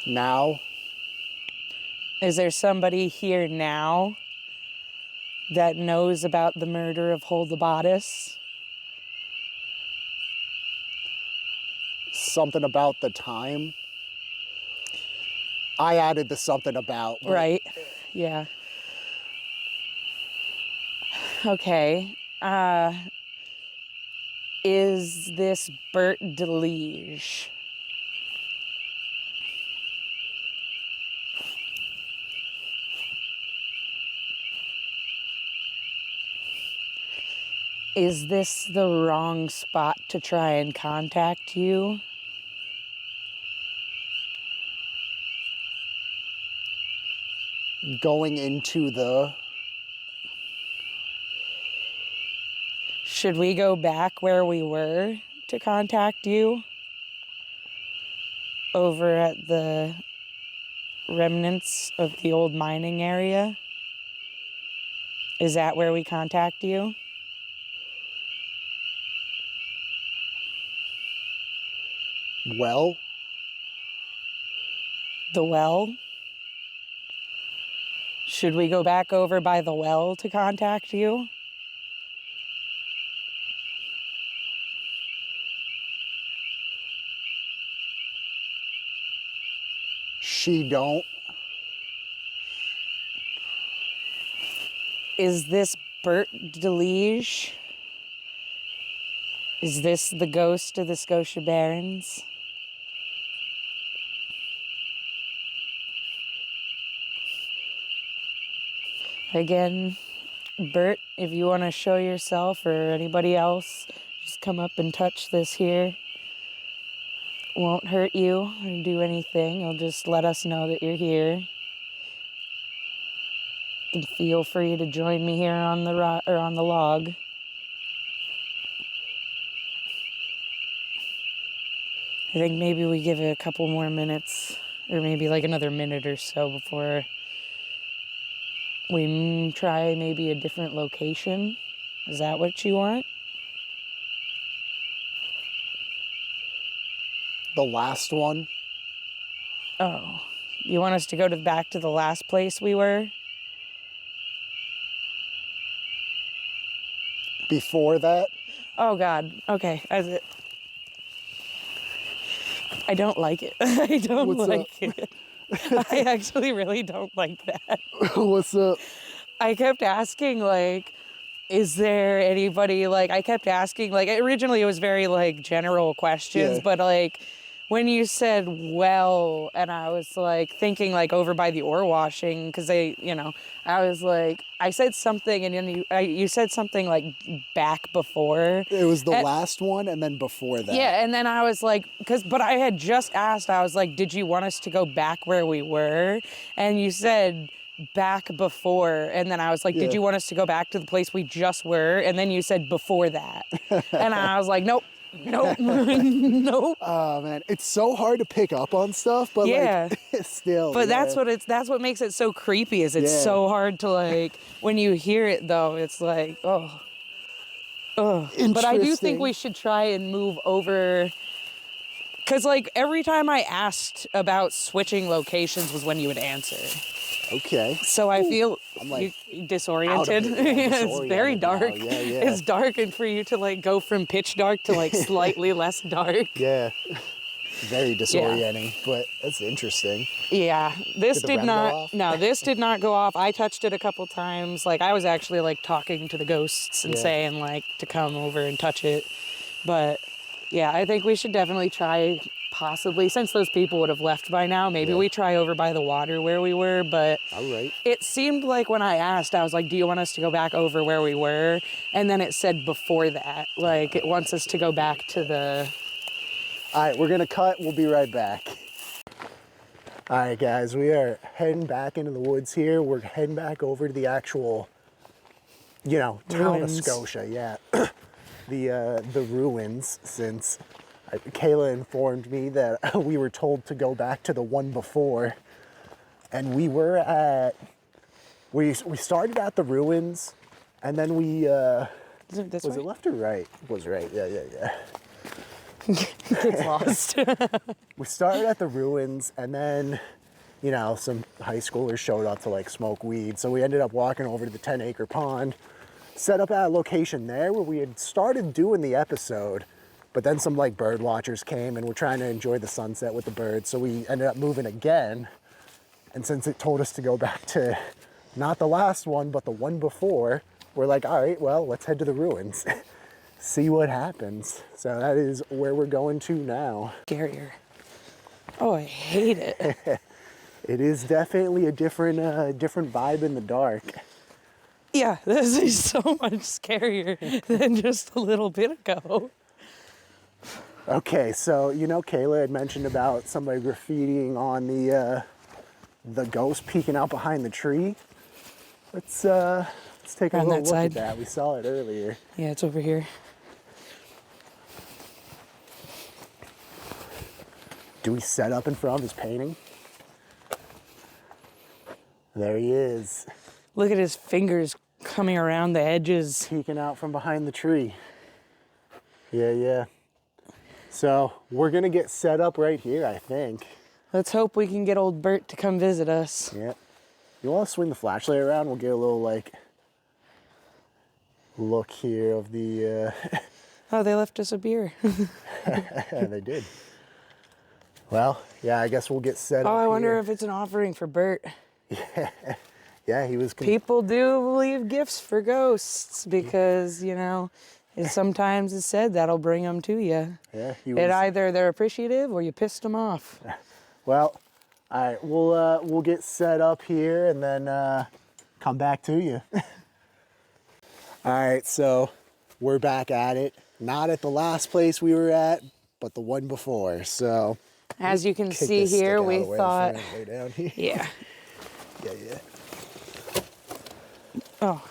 Now. Is there somebody here now that knows about the murder of Hold the Bodice? Something about the time. I added the something about. Right. Yeah. Okay. Is this Bert DeLige? Is this the wrong spot to try and contact you? Going into the... Should we go back where we were to contact you? Over at the remnants of the old mining area? Is that where we contact you? Well? The well? Should we go back over by the well to contact you? She don't. Is this Bert DeLige? Is this the ghost of the Scotia Barons? again, Bert, if you want to show yourself or anybody else, just come up and touch this here. Won't hurt you or do anything. It'll just let us know that you're here. You can feel free to join me here on the on the log. I think maybe we give it a couple more minutes, or maybe like another minute or so before we try maybe a different location. Is that what you want? The last one? Oh, you want us to go back to the last place we were? Before that? Oh God. Okay. I don't like it. I don't What's like up? it. I actually really don't like that. What's up? I kept asking, like, is there anybody, like, I kept asking, like, originally it was very, like, general questions, Yeah. but, like, when you said well, and I was, like, thinking, like, over by the ore washing, because I was, like, I said something, and then you said something, like, back before. It was the last one, and then before that. Yeah, and then I was like, but I had just asked, I was like, did you want us to go back where we were? And you said back before, and then I was like, did you want us to go back to the place we just were? And then you said before that. And I was like, nope, nope. Oh man, it's so hard to pick up on stuff, but yeah. like still. But that's what makes it so creepy, is it's so hard to, like, when you hear it though, it's like, oh. But I do think we should try and move over, because, like, every time I asked about switching locations was when you would answer. Okay. So I feel I'm like disoriented. It's very dark. Yeah. It's dark, and for you to, like, go from pitch dark to, like, slightly less dark. Yeah. Very disorienting, but that's interesting. Yeah, this Did the REM go off? No, this did not go off. I touched it a couple times. Like, I was actually, like, talking to the ghosts and saying, like, to come over and touch it. But yeah, I think we should definitely try, possibly, since those people would have left by now, maybe we try over by the water where we were. But all right. It seemed like when I asked, I was like, do you want us to go back over where we were? And then it said before that, like, it wants us to go back to the... All right, we're gonna cut. We'll be right back. All right, guys, we are heading back into the woods here. We're heading back over to the actual, town ruins. of Scotia. Yeah, the ruins. Since Kayla informed me that we were told to go back to the one before, and we were at. We started at the ruins, and then we. Is it this was way? it left or right? It was right. Yeah. Gets lost. We started at the ruins, and then, some high schoolers showed up to, like, smoke weed. So we ended up walking over to the 10-acre pond, set up at a location there where we had started doing the episode, but then some, like, bird watchers came, and we're trying to enjoy the sunset with the birds. So we ended up moving again. And since it told us to go back to not the last one, but the one before, we're like, all right, well, let's head to the ruins. See what happens. So that is where we're going to now. Scarier. Oh, I hate it. It is definitely a different vibe in the dark. Yeah, this is so much scarier than just a little bit ago. Okay, so Kayla had mentioned about somebody graffitiing on the ghost peeking out behind the tree. Let's take a little look at that. We saw it earlier. Yeah, it's over here. Do we set up in front of his painting? There he is. Look at his fingers coming around the edges. Peeking out from behind the tree. Yeah. So we're gonna get set up right here, I think. Let's hope we can get old Bert to come visit us. Yeah. You wanna swing the flashlight around? We'll get a little, like, look here of the... Oh, they left us a beer. They did. Well, yeah, I guess we'll get set up. Oh, I wonder if it's an offering for Bert. Yeah, he was... People do leave gifts for ghosts because, sometimes it's said that'll bring them to you. Yeah, Either they're appreciative or you pissed them off. Well, all right, we'll get set up here and then come back to you. All right, so we're back at it. Not at the last place we were at, but the one before. So as you can see here, we thought, way down here. yeah. Yeah. Oh,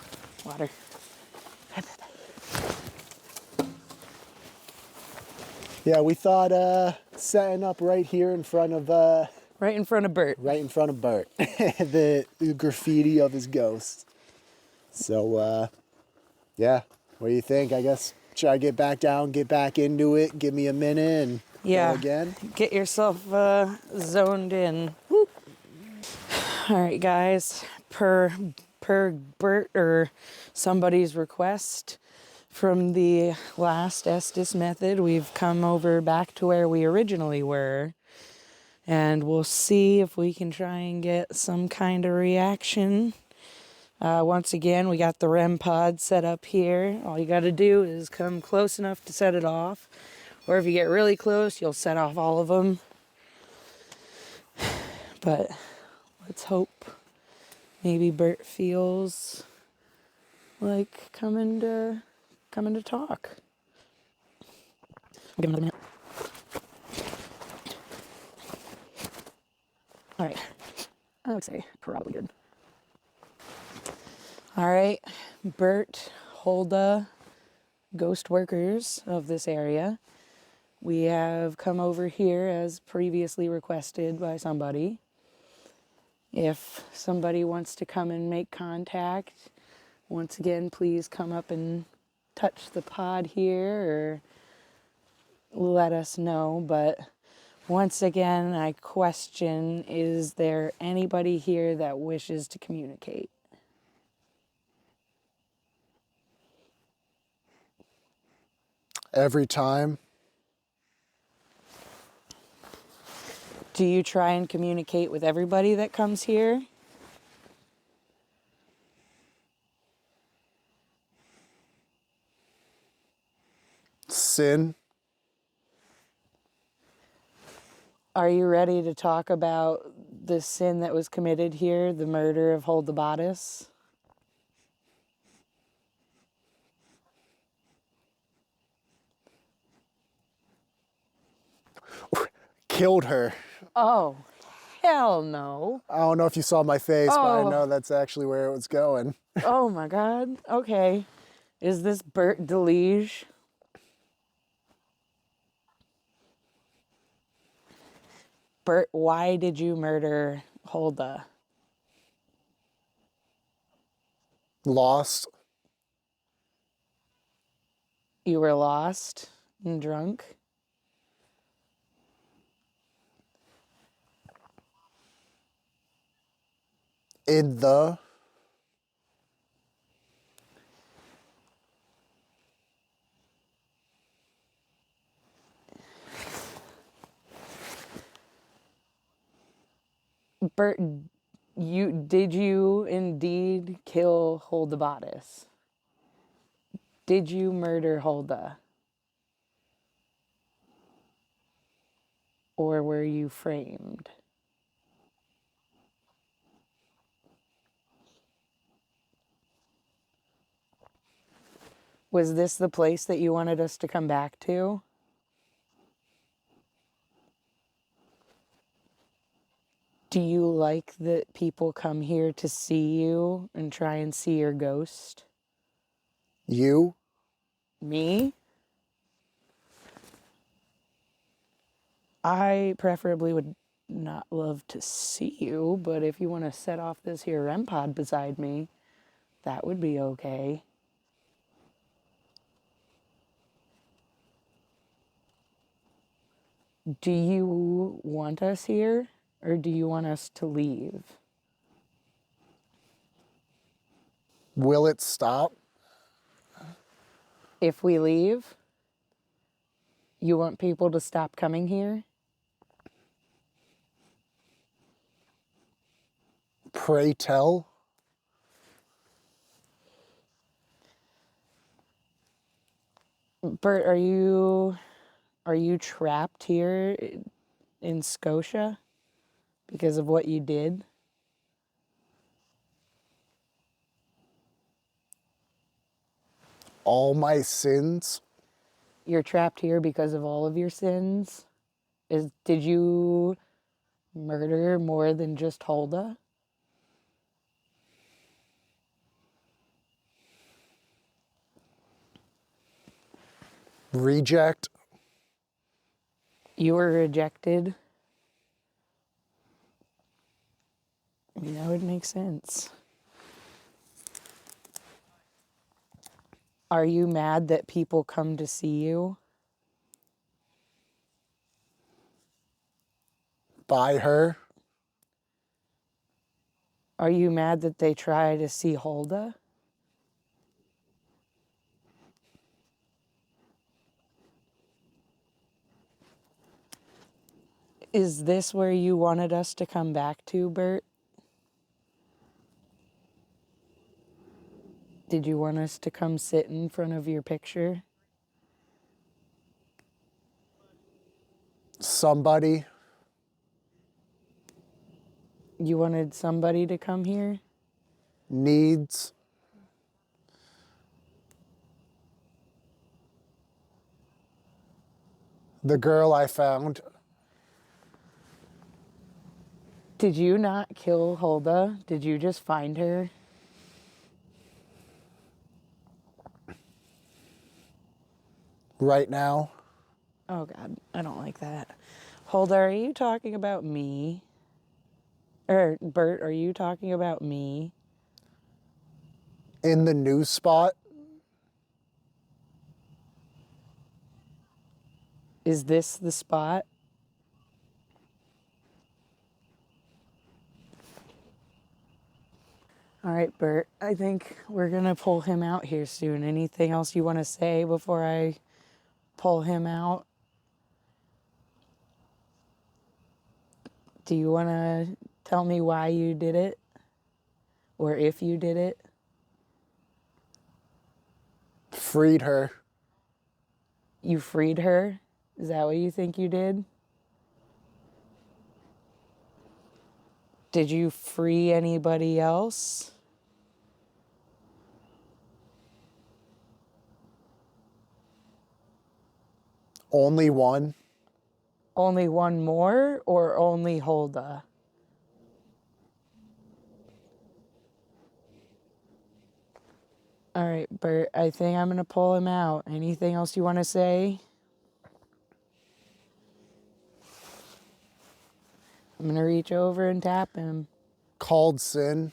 water. Yeah, we thought setting up right here in front of Right in front of Bert. right in front of Bert, the graffiti of his ghost. So yeah, what do you think? I guess should I get back down, get back into it, give me a minute, and go again? Get yourself zoned in. Woo. All right, guys. Per Bert or somebody's request from the last Estes method, we've come over back to where we originally were. And we'll see if we can try and get some kind of reaction. Once again, we got the REM pod set up here. All you got to do is come close enough to set it off. Or if you get really close, you'll set off all of them. But let's hope maybe Bert feels like coming to talk. I'll give him another minute. All right, I would say probably good. All right, Bert, Hulda, ghost workers of this area. We have come over here as previously requested by somebody. If somebody wants to come and make contact, once again, please come up and touch the pod here or let us know. But once again, I question, is there anybody here that wishes to communicate? Every time. Do you try and communicate with everybody that comes here? Sin. Are you ready to talk about the sin that was committed here, the murder of Hold the Bodice? Killed her. Oh, hell no. I don't know if you saw my face, but I Oh. know that's actually where it was going. Oh my God. Okay. Is this Bert DeLige? Bert, why did you murder Hulda? Lost. You were lost and drunk? In the. Bert, did you indeed kill Hold the Bodice? Did you murder Hulda? Or were you framed? Was this the place that you wanted us to come back to? Do you like that people come here to see you and try and see your ghost? You. Me? I preferably would not love to see you, but if you want to set off this here REM pod beside me, that would be okay. Do you want us here, or do you want us to leave? Will it stop? If we leave, you want people to stop coming here? Pray tell. Bert, are you trapped here in Scotia because of what you did? All my sins? You're trapped here because of all of your sins? Did you murder more than just Hulda? Reject? You were rejected? That would make sense. Are you mad that people come to see you? By her? Are you mad that they try to see Hulda? Is this where you wanted us to come back to, Bert? Did you want us to come sit in front of your picture? Somebody? You wanted somebody to come here? Needs? The girl I found? Did you not kill Hulda? Did you just find her? Right now? Oh God, I don't like that. Hulda, are you talking about me? Or Bert, are you talking about me? In the news spot? Is this the spot? All right, Bert, I think we're gonna pull him out here soon. Anything else you want to say before I pull him out? Do you want to tell me why you did it? Or if you did it? Freed her. You freed her? Is that what you think you did? Did you free anybody else? Only one? Only one more or only Hulda? All right, Bert, I think I'm going to pull him out. Anything else you want to say? I'm going to reach over and tap him. Called sin?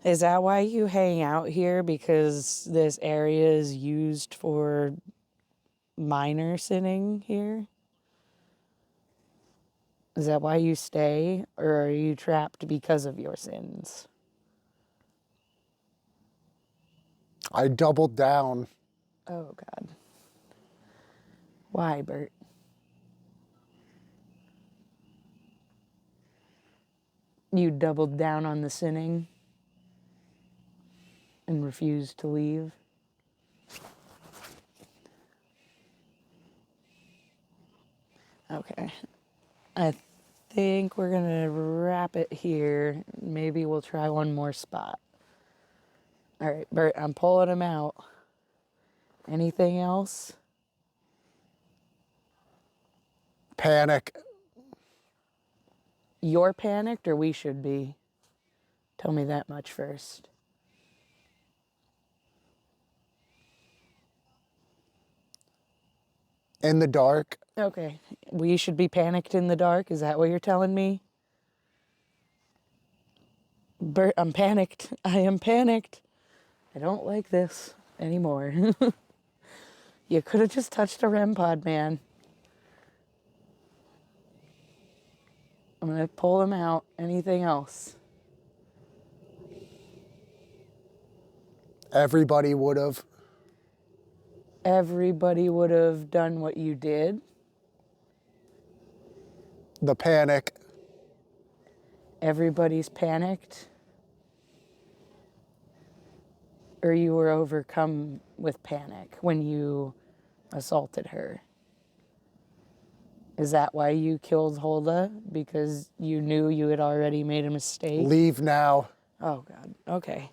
Is that why you hang out here? Because this area is used for minor sinning here? Is that why you stay? Or are you trapped because of your sins? I doubled down. Oh, God. Why, Bert? You doubled down on the sinning and refused to leave? Okay. I think we're going to wrap it here. Maybe we'll try one more spot. All right, Bert, I'm pulling him out. Anything else? Panic. You're panicked or we should be? Tell me that much first. In the dark? Okay. We should be panicked in the dark? Is that what you're telling me? Bert, I'm panicked. I am panicked. I don't like this anymore. You could have just touched a REM pod, man. I'm going to pull him out. Anything else? Everybody would have. Everybody would have done what you did. The panic. Everybody's panicked. Or you were overcome with panic when you assaulted her. Is that why you killed Hulda? Because you knew you had already made a mistake? Leave now. Oh, God. Okay.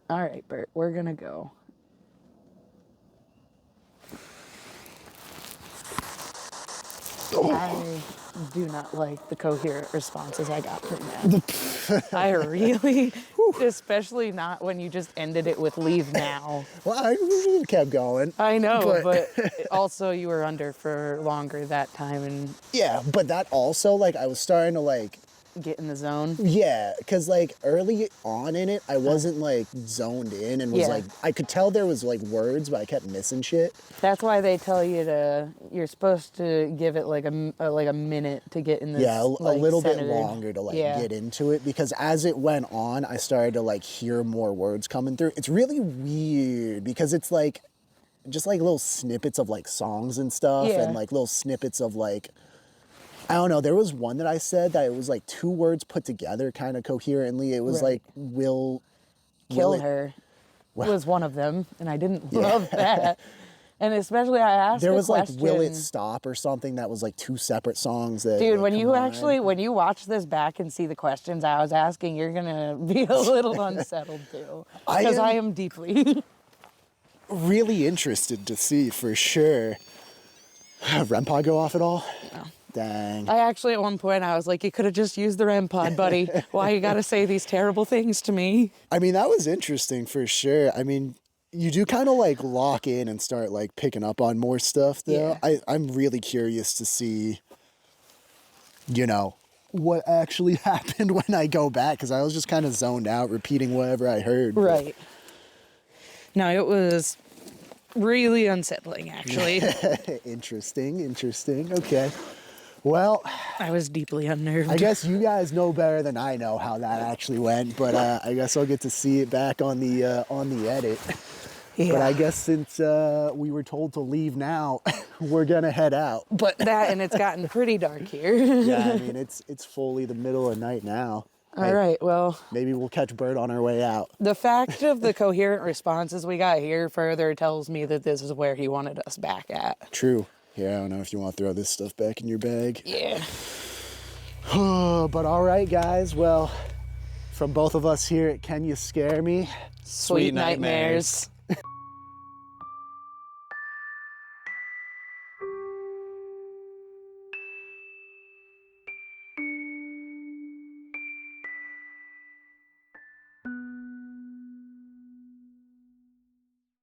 All right, Bert, we're going to go. I do not like the coherent responses I got from that. I really, especially not when you just ended it with leave now. Well, I kept going. I know, but also you were under for longer that time and yeah, but that also, like, I was starting to, like, get in the zone. yeah, because, like, early on in it, I wasn't, like, zoned in and was, Yeah. like, I could tell there was, like, words, but I kept missing shit. That's why they tell you you're supposed to give it like a minute to get in this. Yeah, a like, little centered. bit longer to, like, Yeah. get into it, because as it went on, I started to, like, hear more words coming through. It's really weird, because it's, like, just, like, little snippets of, like, songs and stuff, Yeah. and, like, little snippets of, like, I don't know, there was one that I said that it was, like, 2 words put together kind of coherently. It was, Right. like, will Kill it- her was one of them, and I didn't love that. And especially I asked There a was question. like Will It Stop or something that was like 2 separate songs that Dude, like, when you combined. when you watch this back and see the questions I was asking, you're gonna be a little unsettled too. Because I am deeply really interested to see for sure. REM pod go off at all? No. Dang. I actually at one point I was like, you could have just used the REM pod, buddy. Why you gotta say these terrible things to me? I mean, that was interesting for sure. I mean, you do kind of like lock in and start like picking up on more stuff though. Yeah. I'm really curious to see, you know, what actually happened when I go back, because I was just kind of zoned out repeating whatever I heard. Right. No, it was really unsettling actually. Interesting. Okay. Well, I was deeply unnerved. I guess you guys know better than I know how that actually went, but I guess I'll get to see it back on the edit. Yeah. But I guess since we were told to leave now, we're gonna head out. But that, and it's gotten pretty dark here. Yeah, I mean it's fully the middle of night now. All right, well. Maybe we'll catch Bird on our way out. The fact of the coherent responses we got here further tells me that this is where he wanted us back at. True. Yeah, I don't know if you want to throw this stuff back in your bag. Yeah. But all right, guys. Well, from both of us here at Can You Scare Me? Sweet nightmares.